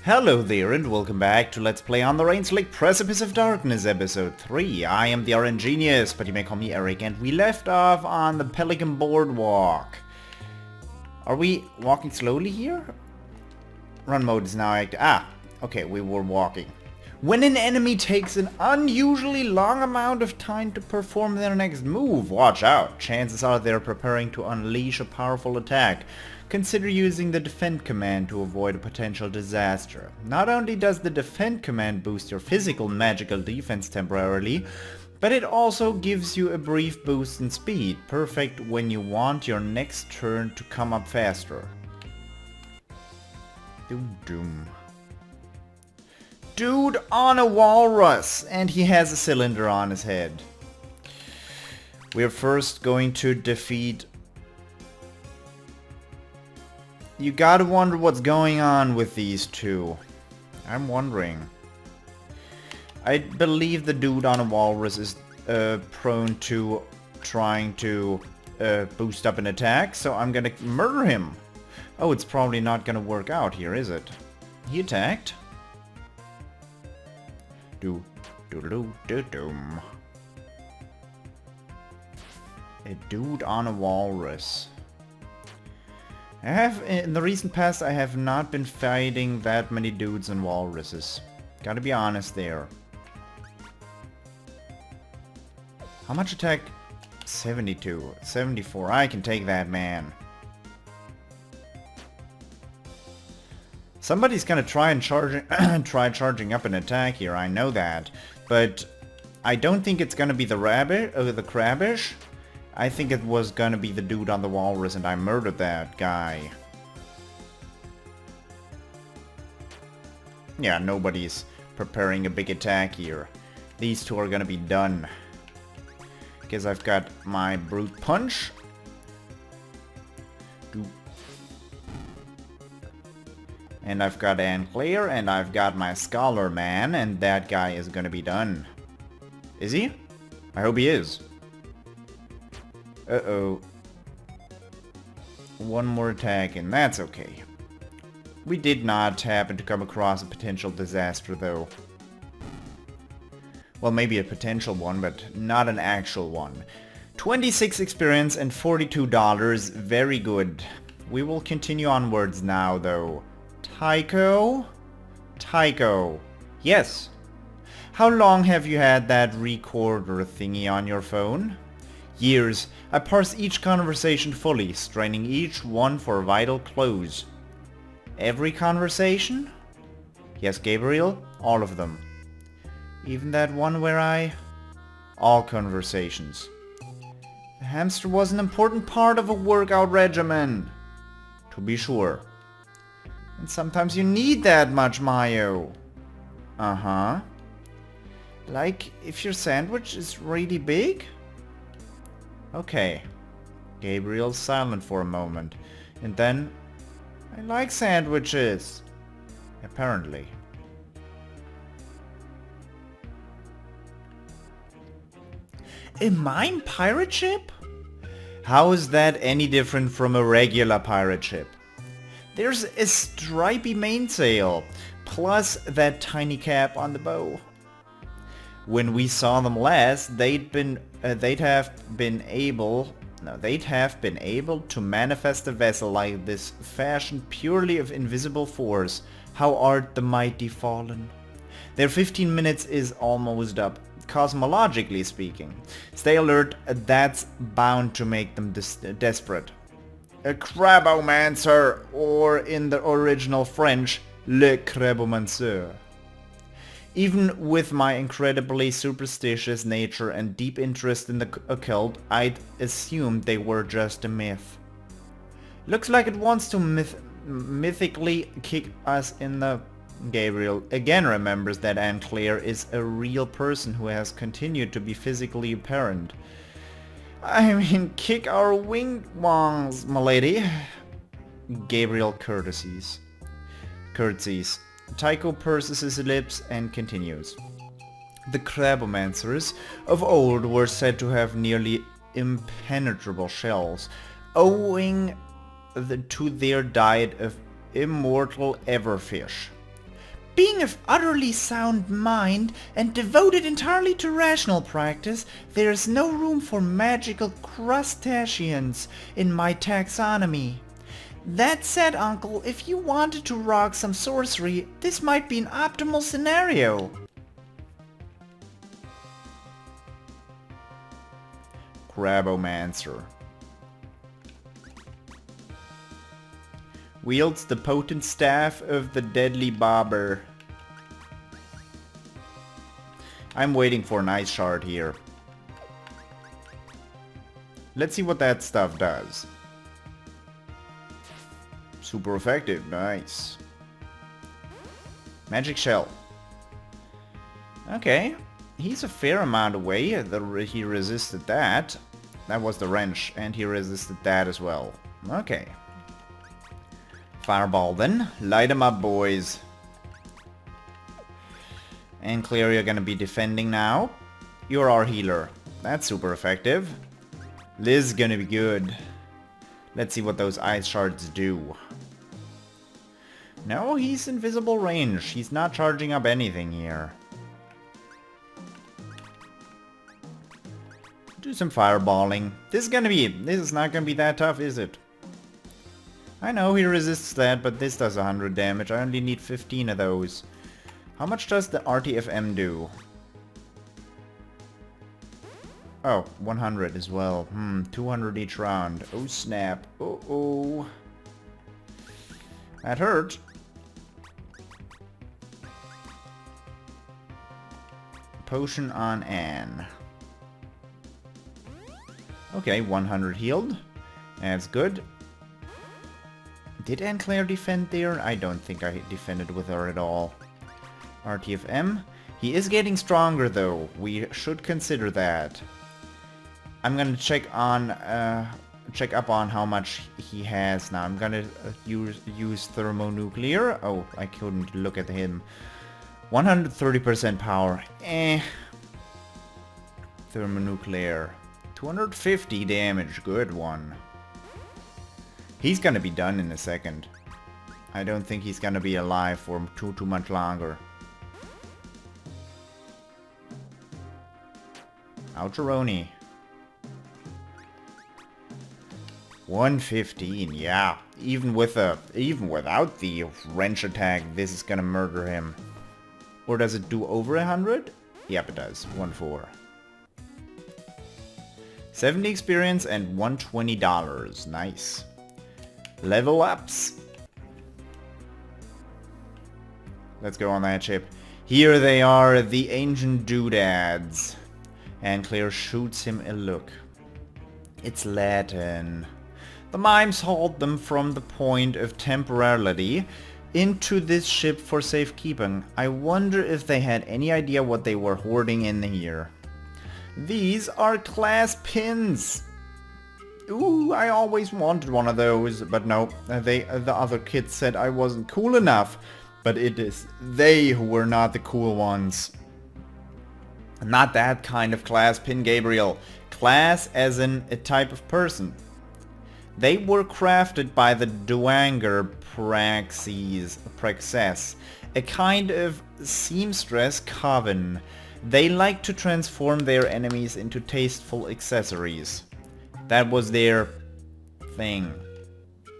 Hello there and welcome back to Let's Play on the Rain.Slick Precipice of Darkness episode 3. I am the RNGenius, but you may call me Eric, and we left off on the Pelican Boardwalk. Are we walking slowly here? Run mode is now active. Okay, we were walking. When an enemy takes an unusually long amount of time to perform their next move, watch out. Chances are they're preparing to unleash a powerful attack. Consider using the defend command to avoid a potential disaster. Not only does the defend command boost your physical and magical defense temporarily, but it also gives you a brief boost in speed, perfect when you want your next turn to come up faster. Doom. Dude on a walrus, and he has a cylinder on his head. We're first going to defeat... You gotta wonder what's going on with these two. I'm wondering. I believe the dude on a walrus is prone to trying to boost up an attack, so I'm gonna murder him. Oh, it's probably not gonna work out here, is it? He attacked. Doom. A dude on a walrus. In the recent past, I have not been fighting that many dudes and walruses. Gotta be honest there. How much attack? 72. 74. I can take that, man. Somebody's gonna try and try charging up an attack here, I know that. But I don't think it's gonna be the rabbit or the crabbish. I think it was gonna be the dude on the walrus and I murdered that guy. Yeah, nobody's preparing a big attack here. These two are gonna be done. Because I've got my brute punch. And I've got Ann Claire, and I've got my Scholar Man, and that guy is gonna be done. Is he? I hope he is. Uh-oh. One more attack, and that's okay. We did not happen to come across a potential disaster, though. Well, maybe a potential one, but not an actual one. 26 experience and $42. Very good. We will continue onwards now, though. Tycho? Tycho. Yes. How long have you had that recorder thingy on your phone? Years. I parse each conversation fully, straining each one for vital clues. Every conversation? Yes, Gabriel. All of them. Even that one where I... All conversations. The hamster was an important part of a workout regimen. To be sure. And sometimes you need that much mayo. Uh-huh. Like if your sandwich is really big? Okay. Gabriel's silent for a moment. And then... I like sandwiches. Apparently. A mine pirate ship? How is that any different from a regular pirate ship? There's a stripy mainsail, plus that tiny cap on the bow. When we saw them last, they'd have been able to manifest a vessel like this, fashioned purely of invisible force. How art the mighty fallen? Their 15 minutes is almost up, cosmologically speaking. Stay alert, that's bound to make them desperate. A crabomancer, or in the original French, le crabomancer. Even with my incredibly superstitious nature and deep interest in the occult, I'd assumed they were just a myth. Looks like it wants to mythically kick us in the... Gabriel again remembers that Ann Claire is a real person who has continued to be physically apparent. I mean, kick our wing-wongs, m'lady. Gabriel curtsies. Tycho purses his lips and continues. The crabomancers of old were said to have nearly impenetrable shells, owing to their diet of immortal everfish. Being of utterly sound mind and devoted entirely to rational practice, there is no room for magical crustaceans in my taxonomy. That said, Uncle, if you wanted to rock some sorcery, this might be an optimal scenario. Crabomancer. Wields the potent staff of the deadly bobber. I'm waiting for an ice shard here. Let's see what that stuff does. Super effective, nice. Magic shell. Okay, he's a fair amount away. He resisted that. That was the wrench, and he resisted that as well. Okay. Fireball then. Light them up, boys. And Claire, you're gonna be defending now. You're our healer. That's super effective. Liz is gonna be good. Let's see what those ice shards do. No, he's invisible range. He's not charging up anything here. Do some fireballing. This is not gonna be that tough, is it? I know he resists that, but this does 100 damage. I only need 15 of those. How much does the RTFM do? Oh, 100 as well. 200 each round. Oh snap. Uh-oh. That hurt. Potion on Anne. Okay, 100 healed. That's good. Did Anne Claire defend there? I don't think I defended with her at all. RTFM. He is getting stronger though. We should consider that. I'm gonna check up on how much he has now. I'm gonna use thermonuclear. Oh, I couldn't look at him. 130% power. Thermonuclear. 250 damage. Good one. He's gonna be done in a second. I don't think he's gonna be alive for too much longer. Oucheroni. 115, yeah. Even without the wrench attack, this is gonna murder him. Or does it do over 100? Yep, it does. 1-4. 70 experience and $120. Nice. Level ups. Let's go on that ship. Here they are, the ancient doodads. And Claire shoots him a look. It's Latin. The mimes hauled them from the point of temporality into this ship for safekeeping. I wonder if they had any idea what they were hoarding in here. These are class pins. Ooh, I always wanted one of those, but no, the other kids said I wasn't cool enough. But it is they who were not the cool ones. Not that kind of class pin, Gabriel. Class as in a type of person. They were crafted by the Duanger Praxis, a kind of seamstress coven. They like to transform their enemies into tasteful accessories. That was their thing.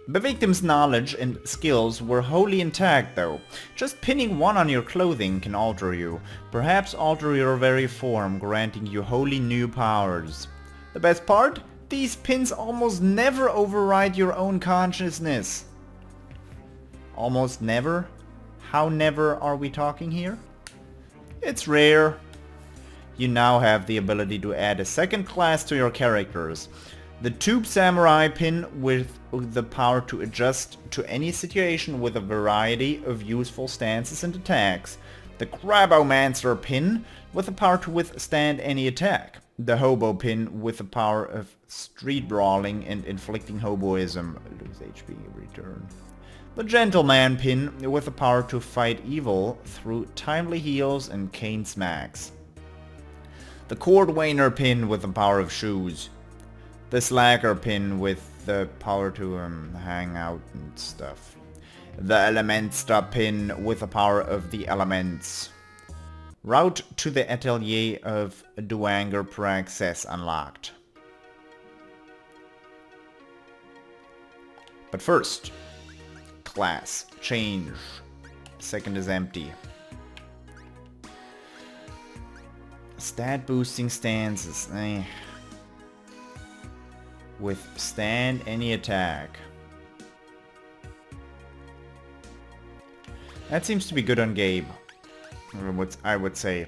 The victim's knowledge and skills were wholly intact though. Just pinning one on your clothing can alter you. Perhaps alter your very form, granting you wholly new powers. The best part? These pins almost never override your own consciousness. Almost never? How never are we talking here? It's rare. You now have the ability to add a second class to your characters. The Tube Samurai pin with the power to adjust to any situation with a variety of useful stances and attacks. The Crabomancer pin with the power to withstand any attack. The Hobo pin with the power of street brawling and inflicting hoboism. Lose HP every turn. The Gentleman pin with the power to fight evil through timely heals and cane smacks. The Cordwainer pin with the power of shoes. The Slacker pin with the power to hang out and stuff. The Elementstar pin with the power of the elements. Route to the atelier of Duanger Praxis unlocked. But first, class, change. Second is empty. Stat boosting stances. Withstand any attack. That seems to be good on Gabe, I would say.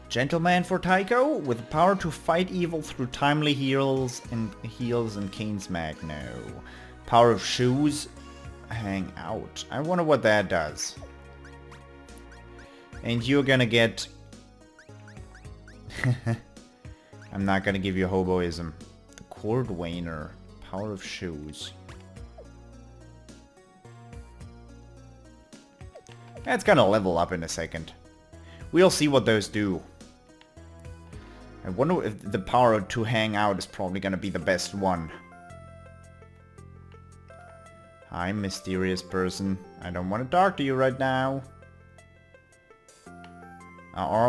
Gentleman for Tycho, with the power to fight evil through timely heals and cane smack. No. Power of shoes, hang out. I wonder what that does. And you're gonna get... I'm not gonna give you hoboism. The Cordwainer, power of shoes. That's gonna level up in a second. We'll see what those do. I wonder if the power to hang out is probably gonna be the best one. Hi, mysterious person. I don't want to talk to you right now. Are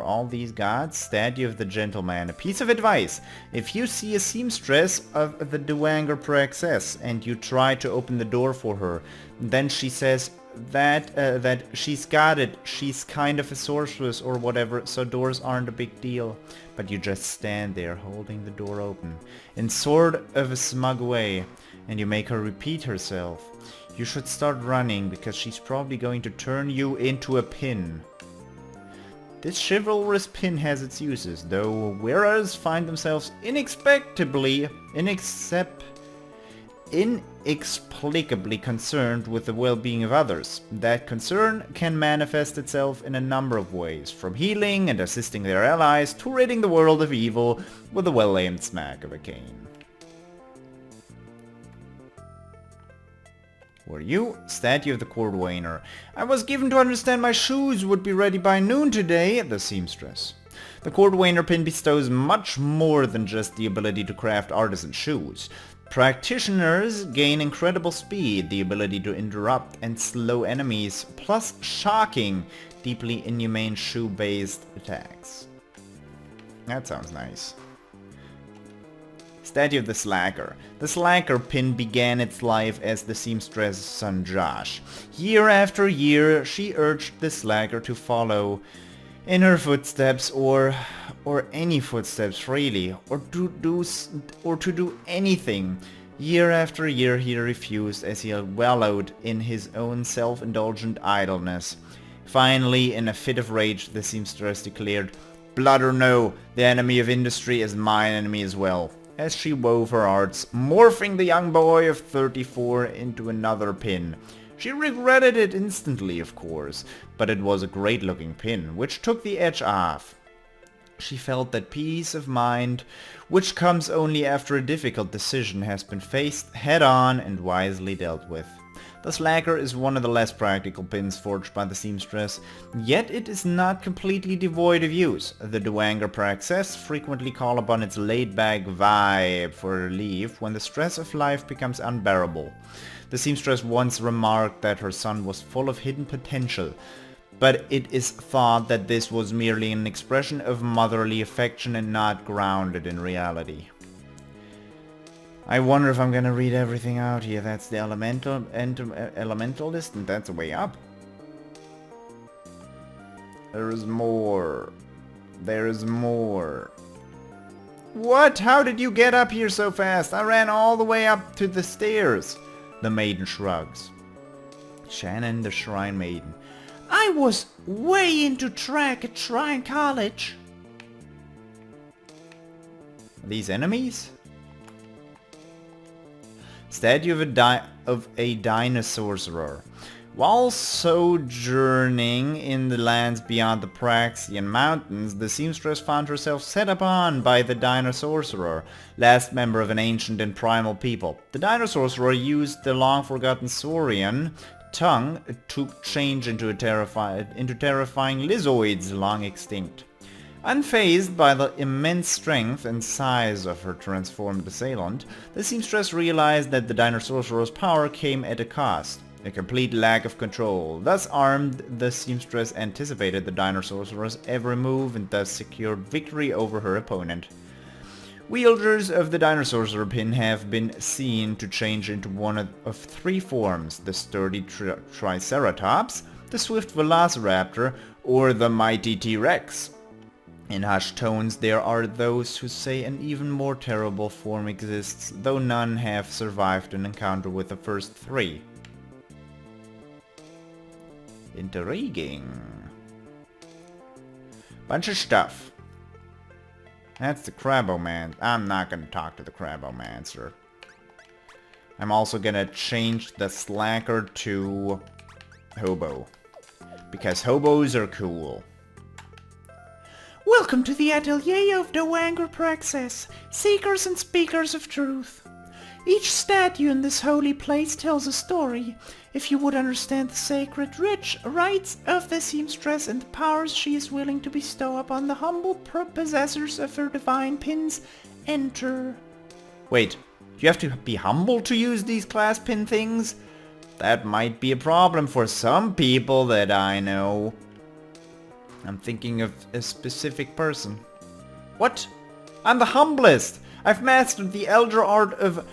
all these gods? Statue of the gentleman. A piece of advice. If you see a seamstress of the Duanger Praxis and you try to open the door for her, then she says that she's got it. She's kind of a sorceress or whatever, so doors aren't a big deal. But you just stand there holding the door open in sort of a smug way, and you make her repeat herself. You should start running because she's probably going to turn you into a pin. This chivalrous pin has its uses, though wearers find themselves inexplicably concerned with the well-being of others. That concern can manifest itself in a number of ways, from healing and assisting their allies to ridding the world of evil with a well-aimed smack of a cane. Were you? Statue of the Cordwainer. I was given to understand my shoes would be ready by noon today, the seamstress. The Cordwainer pin bestows much more than just the ability to craft artisan shoes. Practitioners gain incredible speed, the ability to interrupt and slow enemies, plus shocking, deeply inhumane shoe-based attacks. That sounds nice. Statue of the Slacker. The Slacker pin began its life as the seamstress' son Josh. Year after year, she urged the Slacker to follow in her footsteps, or any footsteps really, or to do anything. Year after year he refused as he wallowed in his own self-indulgent idleness. Finally, in a fit of rage, the seamstress declared, "Blood or no, the enemy of industry is mine enemy as well," as she wove her arts, morphing the young boy of 34 into another pin. She regretted it instantly, of course, but it was a great-looking pin, which took the edge off. She felt that peace of mind, which comes only after a difficult decision has been faced head-on and wisely dealt with. The Slacker is one of the less practical pins forged by the seamstress, yet it is not completely devoid of use. The Duanger Praxis frequently call upon its laid-back vibe for relief when the stress of life becomes unbearable. The seamstress once remarked that her son was full of hidden potential, but it is thought that this was merely an expression of motherly affection and not grounded in reality. I wonder if I'm gonna read everything out here. That's the elemental list, and that's a way up. There is more. There is more. What? How did you get up here so fast? I ran all the way up to the stairs. The maiden shrugs. Shannon, the Shrine Maiden. I was way into track at Shrine College. Are these enemies? Statue of a dinosaur. While sojourning in the lands beyond the Praxian Mountains, the seamstress found herself set upon by the Dinosaur, last member of an ancient and primal people. The Dinosaur used the long-forgotten Saurian tongue to change into terrifying lizards long extinct. Unfazed by the immense strength and size of her transformed assailant, the seamstress realized that the Dinosaur's power came at a cost. A complete lack of control. Thus armed, the seamstress anticipated the Dinosaur's every move and thus secured victory over her opponent. Wielders of the Dinosaur's pin have been seen to change into one of three forms: the sturdy Triceratops, the swift Velociraptor, or the mighty T-Rex. In hushed tones, there are those who say an even more terrible form exists, though none have survived an encounter with the first three. Intriguing. Bunch of stuff. That's the Craboman. I'm not gonna talk to the Crabomancer. I'm also gonna change the Slacker to Hobo, because hobos are cool. Welcome to the atelier of the Wanger Praxis, seekers and speakers of truth. Each statue in this holy place tells a story. If you would understand the sacred, rich rites of the seamstress and the powers she is willing to bestow upon the humble possessors of her divine pins, enter. Wait, do you have to be humble to use these class pin things? That might be a problem for some people that I know. I'm thinking of a specific person. What? I'm the humblest! I've mastered the elder art of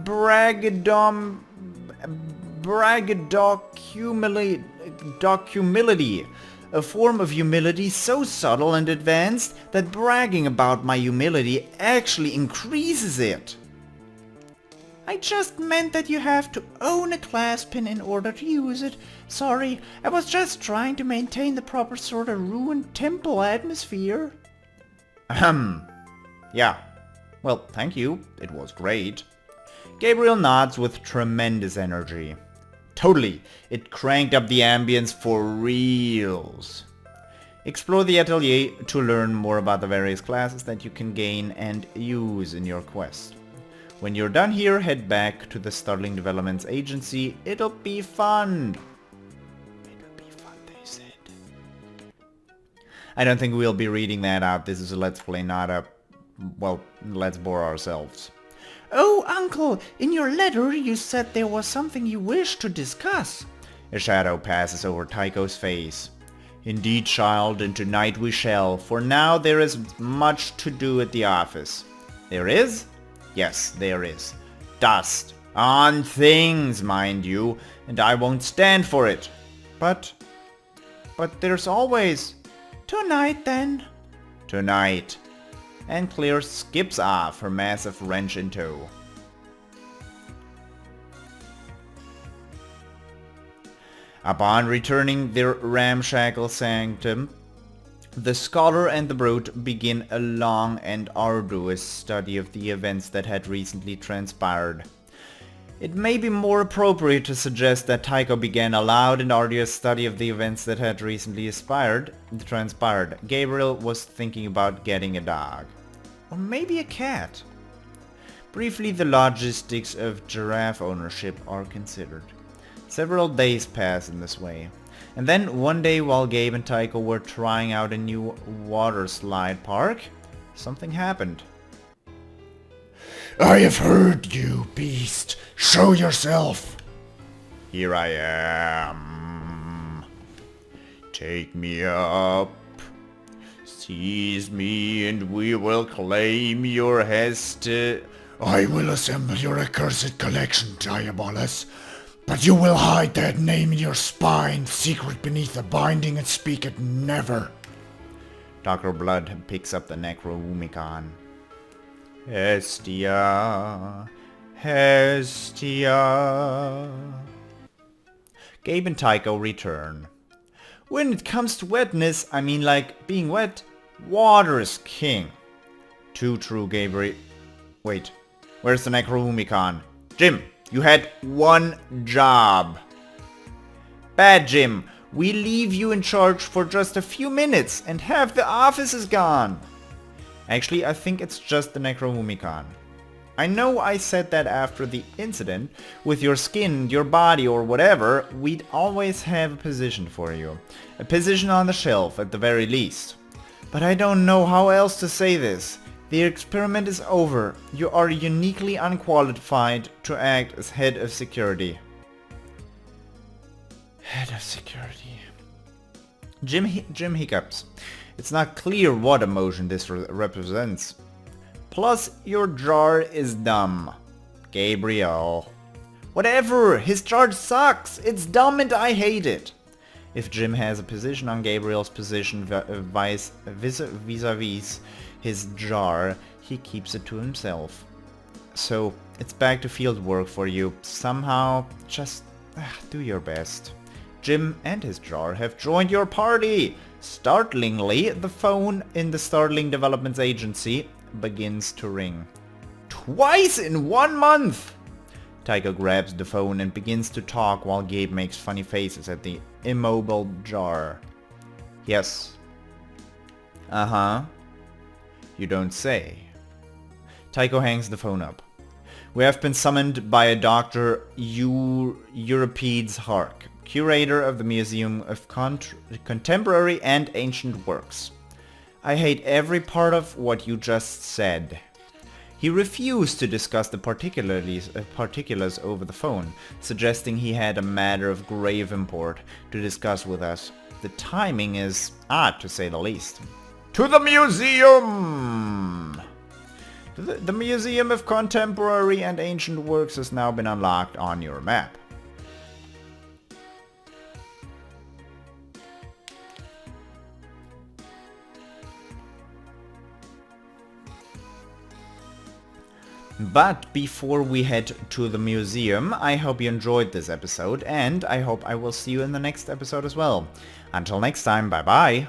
braggadocumility, a form of humility so subtle and advanced that bragging about my humility actually increases it. I just meant that you have to own a class pin in order to use it. Sorry, I was just trying to maintain the proper sort of ruined temple atmosphere. Yeah. Well, thank you. It was great. Gabriel nods with tremendous energy. Totally. It cranked up the ambience for reals. Explore the atelier to learn more about the various classes that you can gain and use in your quest. When you're done here, head back to the Startling Developments Agency. It'll be fun. It'll be fun, they said. I don't think we'll be reading that out. This is a Let's Play, not a... well, let's bore ourselves. Oh, Uncle, in your letter you said there was something you wished to discuss. A shadow passes over Tycho's face. Indeed, child, and tonight we shall. For now there is much to do at the office. There is? Yes, there is. Dust. On things, mind you, and I won't stand for it. But there's always... Tonight, then. Tonight. And Claire skips off, her massive wrench in tow. Upon returning their ramshackle sanctum, the scholar and the brute begin a long and arduous study of the events that had recently transpired. It may be more appropriate to suggest that Tycho began a loud and arduous study of the events that had recently transpired. Gabriel was thinking about getting a dog. Or maybe a cat. Briefly, the logistics of giraffe ownership are considered. Several days pass in this way. And then one day while Gabe and Tycho were trying out a new water slide park, something happened. I have heard you, beast. Show yourself. Here I am. Take me up. Seize me and we will claim your hest. I will assemble your accursed collection, Diabolus. But you will hide that name in your spine, secret beneath the binding, and speak it never. Dr. Blood picks up the Necroumicon. Hestia, Hestia. Gabe and Tycho return. When it comes to wetness, I mean like being wet, water is king. Too true, Gabriel. Wait, where's the Necroumicon? Jim! You had one job. Bad Jim, we leave you in charge for just a few minutes and half the office is gone. Actually, I think it's just the Necroumicon. I know I said that after the incident. With your skin, your body or whatever, we'd always have a position for you. A position on the shelf at the very least. But I don't know how else to say this. The experiment is over. You are uniquely unqualified to act as head of security. Head of security. Jim hiccups. It's not clear what emotion this represents. Plus, your jar is dumb. Gabriel. Whatever! His jar sucks! It's dumb and I hate it! If Jim has a position on Gabriel's position vis-a-vis his jar, he keeps it to himself. So, it's back to field work for you. Somehow, just do your best. Jim and his jar have joined your party! Startlingly, the phone in the Startling Developments Agency begins to ring. Twice in 1 month! Tycho grabs the phone and begins to talk while Gabe makes funny faces at the immobile jar. Yes. Uh-huh. You don't say. Tycho hangs the phone up. We have been summoned by a Dr. Euripides Hark, curator of the Museum of Contemporary and Ancient Works. I hate every part of what you just said. He refused to discuss the particulars over the phone, suggesting he had a matter of grave import to discuss with us. The timing is odd, to say the least. To the museum! The Museum of Contemporary and Ancient Works has now been unlocked on your map. But before we head to the museum, I hope you enjoyed this episode, and I hope I will see you in the next episode as well. Until next time, bye bye!